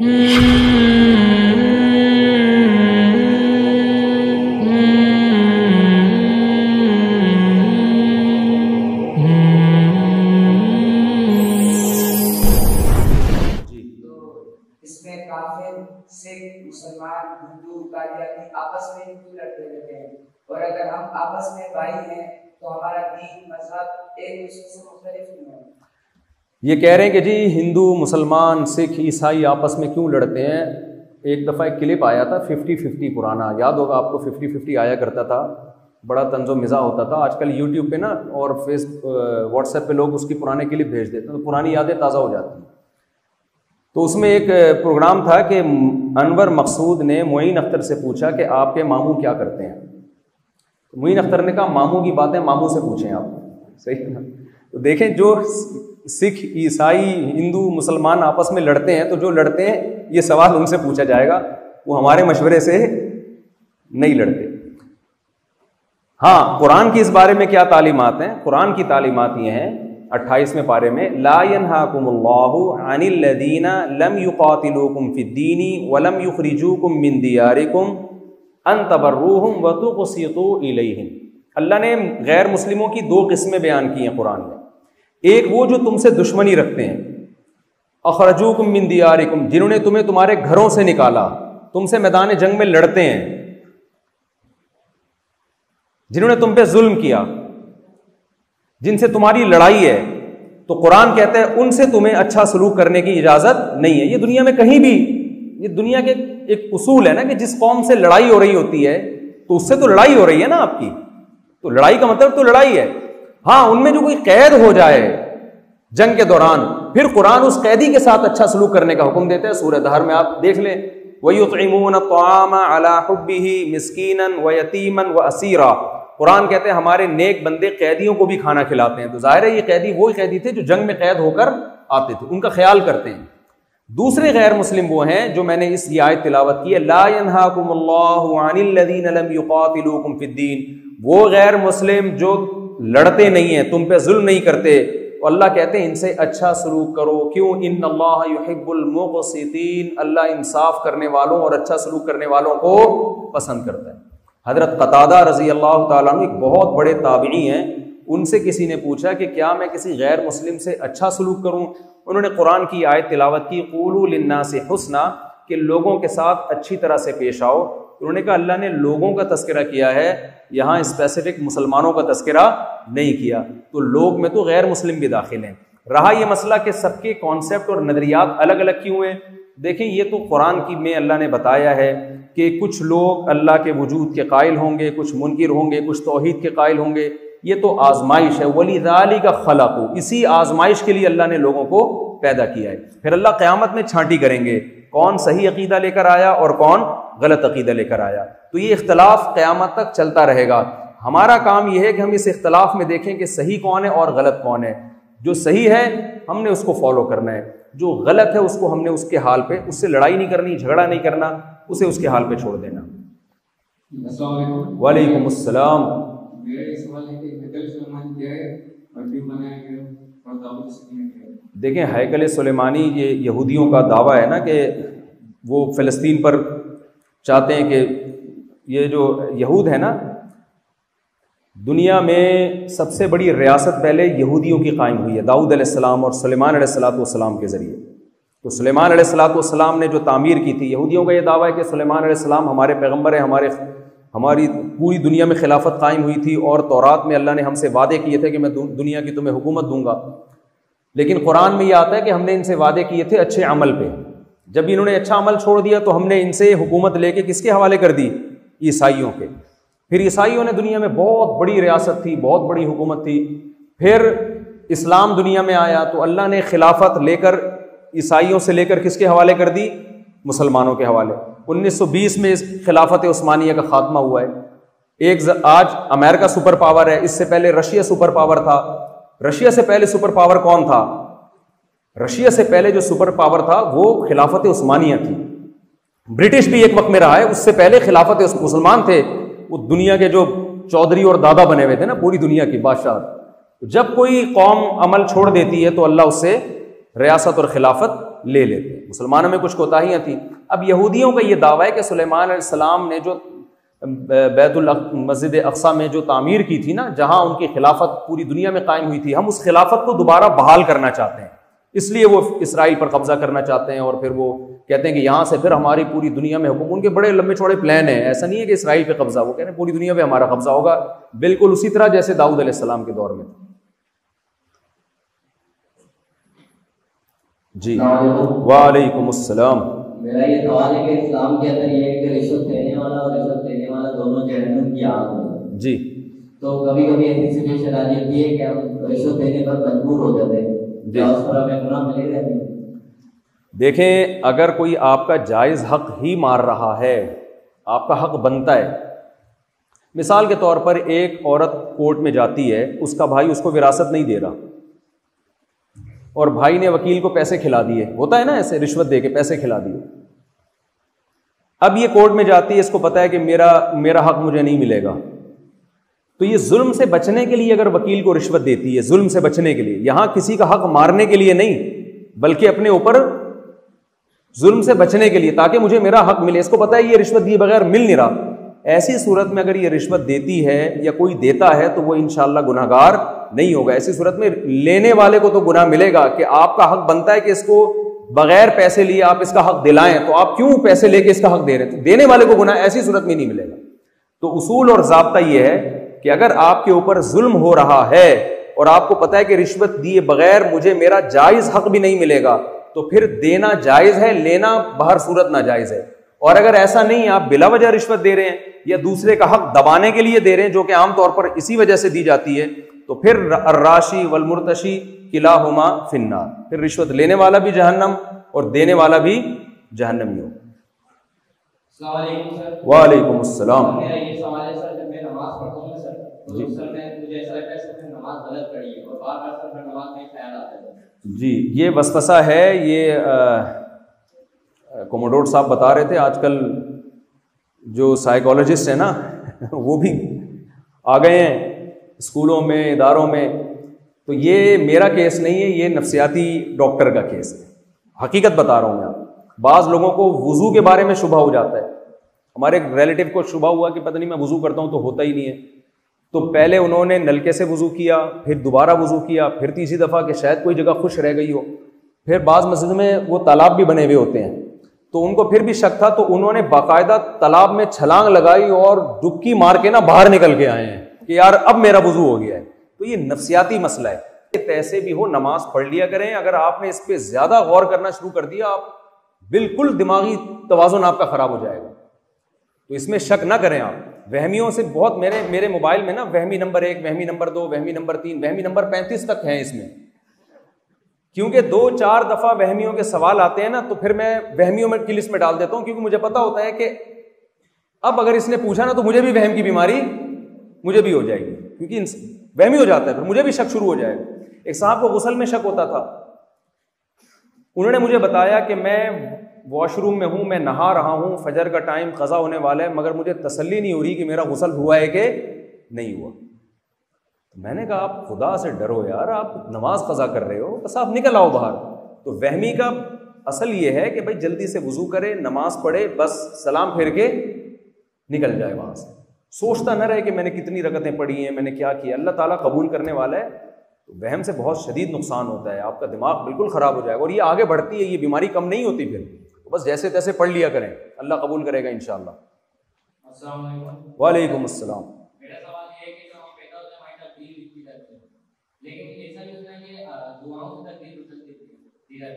مسلمان ہندو قادیانی آپس میں کیوں لڑتے رہتے ہیں؟ اور اگر ہم آپس میں بھائی ہیں تو ہمارا دین مذہب ایک دوسرے سے مختلف کیوں ہے؟ یہ کہہ رہے ہیں کہ جی ہندو مسلمان سکھ عیسائی آپس میں کیوں لڑتے ہیں. ایک دفعہ ایک کلپ آیا تھا 50-50 پرانا، یاد ہوگا آپ کو 50-50 آیا کرتا تھا، بڑا طنز و مزاح ہوتا تھا. آج کل یوٹیوب پہ نا اور واٹس ایپ پہ لوگ اس کی پرانے کلپ بھیج دیتے ہیں تو پرانی یادیں تازہ ہو جاتی ہیں. تو اس میں ایک پروگرام تھا کہ انور مقصود نے معین اختر سے پوچھا کہ آپ کے ماموں کیا کرتے ہیں. معین اختر نے کہا ماموں کی باتیں ماموں سے پوچھیں آپ. صحیح ہے نا؟ تو دیکھیں جو سکھ عیسائی ہندو مسلمان آپس میں لڑتے ہیں تو جو لڑتے ہیں یہ سوال ان سے پوچھا جائے گا، وہ ہمارے مشورے سے نہیں لڑتے. ہاں قرآن کی اس بارے میں کیا تعلیمات ہیں؟ قرآن کی تعلیمات یہ ہیں 28ویں پارے میں لا ینہاکم اللہ عن الذین لم یقاتلوکم فی الدین ولم یخرجوکم من دیارکم ان تبروہم وتقسطوا الیہم. اللہ نے غیر مسلموں کی دو قسمیں بیان کی ہیں قرآن میں. ایک وہ جو تم سے دشمنی رکھتے ہیں، اخرجوکم من دیارکم، جنہوں نے تمہیں تمہارے گھروں سے نکالا، تم سے میدان جنگ میں لڑتے ہیں، جنہوں نے تم پہ ظلم کیا، جن سے تمہاری لڑائی ہے. تو قرآن کہتا ہے ان سے تمہیں اچھا سلوک کرنے کی اجازت نہیں ہے. یہ دنیا میں کہیں بھی، یہ دنیا کے ایک اصول ہے نا کہ جس قوم سے لڑائی ہو رہی ہوتی ہے تو اس سے تو لڑائی ہو رہی ہے نا آپ کی، تو لڑائی کا مطلب تو لڑائی ہے. ہاں ان میں جو کوئی قید ہو جائے جنگ کے دوران، پھر قرآن اس قیدی کے ساتھ اچھا سلوک کرنے کا حکم دیتا ہے. سورہ دہر میں آپ دیکھ لیں وَيُطْعِمُونَ الطَّعَامَ عَلَىٰ حُبِّهِ مِسْكِينًا وَيَتِيمًا وَأَسِيرًا. قرآن کہتے ہیں ہمارے نیک بندے قیدیوں کو بھی کھانا کھلاتے ہیں. تو ظاہر ہے یہ قیدی وہی قیدی تھے جو جنگ میں قید ہو کر آتے تھے، ان کا خیال کرتے ہیں. دوسرے غیر مسلم وہ ہیں جو میں نے اس یہ آیت تلاوت کی ہے لا ینہاکم اللہ عن الذین لم یقاتلوکم فی الدین. وہ غیر مسلم جو لڑتے نہیں ہیں، تم پہ ظلم نہیں کرتے، تو اللہ کہتے ہیں ان سے اچھا سلوک کرو. کیوں؟ ان اللہ یحب المقسطین، اللہ انصاف کرنے والوں اور اچھا سلوک کرنے والوں کو پسند کرتا ہے. حضرت قتادہ رضی اللہ تعالیٰ عنہ ایک بہت بڑے تابعی ہیں، ان سے کسی نے پوچھا کہ کیا میں کسی غیر مسلم سے اچھا سلوک کروں؟ انہوں نے قرآن کی آیت تلاوت کی قولوا للناس حسنا، کہ لوگوں کے ساتھ اچھی طرح سے پیش آؤ. انہوں نے کہا اللہ نے لوگوں کا تذکرہ کیا ہے، یہاں اسپیسیفک مسلمانوں کا تذکرہ نہیں کیا. تو لوگ میں تو غیر مسلم بھی داخل ہیں. رہا یہ مسئلہ کہ سب کے کانسیپٹ اور نظریات الگ الگ کیوں ہیں، دیکھیں یہ تو قرآن کی میں اللہ نے بتایا ہے کہ کچھ لوگ اللہ کے وجود کے قائل ہوں گے، کچھ منکر ہوں گے، کچھ توحید کے قائل ہوں گے. یہ تو آزمائش ہے. وَلِذَٰلِكَ خَلَقُوا، اسی آزمائش کے لیے اللہ نے لوگوں کو پیدا کیا ہے. پھر اللہ قیامت میں چھانٹی کریں گے کون صحیح عقیدہ لے کر آیا اور کون غلط عقیدہ لے کر آیا. تو یہ اختلاف قیامت تک چلتا رہے گا. ہمارا کام یہ ہے کہ ہم اس اختلاف میں دیکھیں کہ صحیح کون ہے اور غلط کون ہے. جو صحیح ہے ہم نے اس کو فالو کرنا ہے، جو غلط ہے اس کو ہم نے اس کے حال پہ، اس سے لڑائی نہیں کرنی، جھگڑا نہیں کرنا، اسے اس کے حال پہ چھوڑ دینا. السلام علیکم. وعلیکم السلام. میرا سوال ہے کہ ہیکل سلیمانی کیا ہے اور کیوں بنایا گیا اور دعوت سے کیا ہے؟ دیکھیں ہیکل سلیمانی یہ یہودیوں کا دعویٰ ہے نا کہ وہ فلسطین پر چاہتے ہیں کہ یہ جو یہود ہے نا، دنیا میں سب سے بڑی ریاست پہلے یہودیوں کی قائم ہوئی ہے داؤد علیہ السلام اور سلیمان علیہ السلام کے ذریعے. تو سلیمان علیہ السلام نے جو تعمیر کی تھی، یہودیوں کا یہ دعویٰ ہے کہ سلیمان علیہ السلام ہمارے پیغمبر ہیں، ہماری پوری دنیا میں خلافت قائم ہوئی تھی اور تورات میں اللہ نے ہم سے وعدے کیے تھے کہ میں دنیا کی تمہیں حکومت دوں گا. لیکن قرآن میں یہ آتا ہے کہ ہم نے ان سے وعدے کیے تھے اچھے عمل پہ. جب انہوں نے اچھا عمل چھوڑ دیا تو ہم نے ان سے حکومت لے کے کس کے حوالے کر دی؟ عیسائیوں کے. پھر عیسائیوں نے دنیا میں بہت بڑی ریاست تھی، بہت بڑی حکومت تھی. پھر اسلام دنیا میں آیا تو اللہ نے خلافت لے کر عیسائیوں سے لے کر کس کے حوالے کر دی؟ مسلمانوں کے حوالے. 1920 میں خلافت عثمانیہ کا خاتمہ ہوا ہے. آج امریکہ سپر پاور ہے، اس سے پہلے رشیا سپر پاور تھا. رشیا سے پہلے سپر پاور کون تھا؟ رشیا سے پہلے جو سپر پاور تھا وہ خلافت عثمانیہ تھی. برٹش بھی ایک وقت میں رہا ہے، اس سے پہلے خلافت مسلمان تھے. وہ دنیا کے جو چودھری اور دادا بنے ہوئے تھے نا پوری دنیا کی بادشاہ. جب کوئی قوم عمل چھوڑ دیتی ہے تو اللہ اس سے ریاست اور خلافت لے لیتے ہیں. مسلمانوں میں کچھ کوتاہیاں تھیں. اب یہودیوں کا یہ دعویٰ ہے کہ سلیمان علیہ السلام نے جو مسجد اقصیٰ میں جو تعمیر کی تھی نا, جہاں ان کی خلافت پوری دنیا میں قائم ہوئی تھی, ہم اس خلافت کو دوبارہ بحال کرنا چاہتے ہیں, اس لیے وہ اسرائیل پر قبضہ کرنا چاہتے ہیں, اور پھر وہ کہتے ہیں کہ یہاں سے پھر ہماری پوری دنیا میں حکم. ان کے بڑے لمبے چوڑے پلان ہیں, ایسا نہیں ہے کہ اسرائیل پہ قبضہ, وہ کہہ رہے ہیں پوری دنیا پہ ہمارا قبضہ ہوگا, بالکل اسی طرح جیسے داؤد علیہ السلام کے دور میں تھا. جی وعلیکم السلام. میرا یہ سوال ہے کہ اسلام کے اندر یہ ہے کہ رشوت دینے والا اور رشوت دینے والا دونوں جہنم کی آگ ہے. جی. تو کبھی کبھی ایسی سچویشن آ جاتی ہے کہ ہم رشوت دینے پر مجبور ہو جاتے ہیں, کیا اس پر ہمیں گناہ ملے گا؟ دیکھیں, اگر کوئی آپ کا جائز حق ہی مار رہا ہے, آپ کا حق بنتا ہے. مثال کے طور پر ایک عورت کورٹ میں جاتی ہے, اس کا بھائی اس کو وراثت نہیں دے رہا, اور بھائی نے وکیل کو پیسے کھلا دیے, ہوتا ہے نا ایسے, رشوت دے کے پیسے کھلا دیے. اب یہ کورٹ میں جاتی ہے, اس کو پتا ہے کہ میرا حق مجھے نہیں ملے گا, تو یہ ظلم سے بچنے کے لیے اگر وکیل کو رشوت دیتی ہے, ظلم سے بچنے کے لیے, یہاں کسی کا حق مارنے کے لیے نہیں, بلکہ اپنے اوپر ظلم سے بچنے کے لیے, تاکہ مجھے میرا حق ملے. اس کو پتا ہے یہ رشوت دیے بغیر مل نہیں رہا. ایسی صورت میں اگر یہ رشوت دیتی ہے یا کوئی دیتا ہے تو وہ انشاءاللہ گناہگار نہیں ہوگا. ایسی صورت میں لینے والے کو تو گناہ ملے گا کہ آپ کا حق بنتا ہے کہ اس کو بغیر پیسے لیے آپ اس کا حق دلائیں, تو آپ کیوں پیسے لے کے اس کا حق دے رہے ہیں؟ تو دینے والے کو گناہ ایسی صورت میں نہیں ملے گا. تو اصول اور ضابطہ یہ ہے کہ اگر آپ کے اوپر ظلم ہو رہا ہے اور آپ کو پتا ہے کہ رشوت دیے بغیر مجھے میرا جائز حق بھی نہیں ملے گا, تو پھر دینا جائز ہے, لینا بہر صورت ناجائز ہے. اور اگر ایسا نہیں, آپ بلا وجہ رشوت دے رہے ہیں یا دوسرے کا حق دبانے کے لیے دے رہے ہیں, جو کہ عام طور پر اسی وجہ سے دی جاتی ہے, تو پھر الراشی والمرتشی کلاہما فی النار, پھر رشوت لینے والا بھی جہنم اور دینے والا بھی جہنمی ہو. السلام علیکم سر. وعلیکم السلام. میرا یہ سوال ہے سر, جب میں نماز پڑھتا ہوں سر, تو سر میں مجھے ایسا لگتا ہے کہ میں نماز غلط پڑھی ہے, اور بار بار سر میں نماز میں خیال آتا ہے. جی, یہ وسوسہ ہے. یہ کوموڈور صاحب بتا رہے تھے, آج کل جو سائیکالوجسٹ ہیں نا وہ بھی آ گئے ہیں اسکولوں میں, اداروں میں. تو یہ میرا کیس نہیں ہے, یہ نفسیاتی ڈاکٹر کا کیس ہے. حقیقت بتا رہا ہوں میں آپ. بعض لوگوں کو وضو کے بارے میں شبہ ہو جاتا ہے. ہمارے ایک ریلیٹیو کو شبہ ہوا کہ پتہ نہیں میں وضو کرتا ہوں تو ہوتا ہی نہیں ہے. تو پہلے انہوں نے نلکے سے وضو کیا, پھر دوبارہ وضو کیا, پھر تیسری دفعہ کہ شاید کوئی جگہ خشک رہ گئی ہو. پھر بعض مسجد میں وہ تالاب بھی بنے ہوئے ہوتے ہیں, تو ان کو پھر بھی شک تھا, تو انہوں نے باقاعدہ تالاب میں چھلانگ لگائی اور ڈبکی مار کے نا باہر نکل کے آئے ہیں کہ یار اب میرا وضو ہو گیا ہے. تو یہ نفسیاتی مسئلہ ہے. کیسے بھی ہو نماز پڑھ لیا کریں. اگر آپ نے اس پہ زیادہ غور کرنا شروع کر دیا, آپ بالکل دماغی توازن آپ کا خراب ہو جائے گا. تو اس میں شک نہ کریں آپ. وہمیوں سے بہت, میرے موبائل میں نا وہمی نمبر 1, وہمی نمبر 2, وہمی نمبر 3, وہمی نمبر 35 تک ہیں اس میں. کیونکہ 2-4 دفعہ وہمیوں کے سوال آتے ہیں نا, تو پھر میں وہمیوں میں کی لسٹ میں ڈال دیتا ہوں, کیونکہ مجھے پتا ہوتا ہے کہ اب اگر اس نے پوچھا نا تو مجھے بھی وہم کی بیماری مجھے بھی ہو جائے گی, کیونکہ وہمی ہو جاتا ہے, پھر مجھے بھی شک شروع ہو جائے گا. ایک صاحب کو غسل میں شک ہوتا تھا, انہوں نے مجھے بتایا کہ میں واش روم میں ہوں, میں نہا رہا ہوں, فجر کا ٹائم قضا ہونے والا ہے, مگر مجھے تسلی نہیں ہو رہی کہ میرا غسل ہوا ہے کہ نہیں ہوا. میں نے کہا آپ خدا سے ڈرو یار, آپ نماز قضا کر رہے ہو, بس آپ نکل آؤ باہر. تو وہمی کا اصل یہ ہے کہ بھائی جلدی سے وضو کرے, نماز پڑھے, بس سلام پھیر کے نکل جائے وہاں سے. سوچتا نہ رہے کہ میں نے کتنی رکعتیں پڑھی ہیں, میں نے کیا کیا. اللہ تعالیٰ قبول کرنے والا ہے. تو وہم سے بہت شدید نقصان ہوتا ہے, آپ کا دماغ بالکل خراب ہو جائے گا, اور یہ آگے بڑھتی ہے, یہ بیماری کم نہیں ہوتی. پھر تو بس جیسے تیسے پڑھ لیا کریں, اللہ قبول کرے گا انشاءاللہ. السلام علیکم. وعلیکم السلام. میرا سوال یہ ہے کہ جو ہم پیدا ہوتے ہیں ہماری تقدیر لکھی جاتی ہے, لیکن ایسا بھی ہوتا ہے کہ دعاؤں سے تقدیر بدل دیتی ہے.